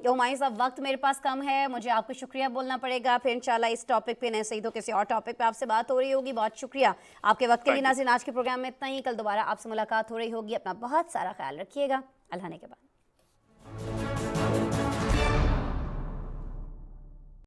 Humayun साहब, वक्त मेरे पास कम है, मुझे आपको शुक्रिया बोलना पड़ेगा। फिर इंशाल्लाह इस टॉपिक पे नहीं सही तो किसी और टॉपिक पे आपसे बात हो रही होगी। बहुत शुक्रिया आपके वक्त के लिए। नाज़रीन, आज के प्रोग्राम में इतना ही, कल दोबारा आपसे मुलाकात हो रही होगी। अपना बहुत सारा ख्याल रखिएगा। अल्लाह ने के बाद।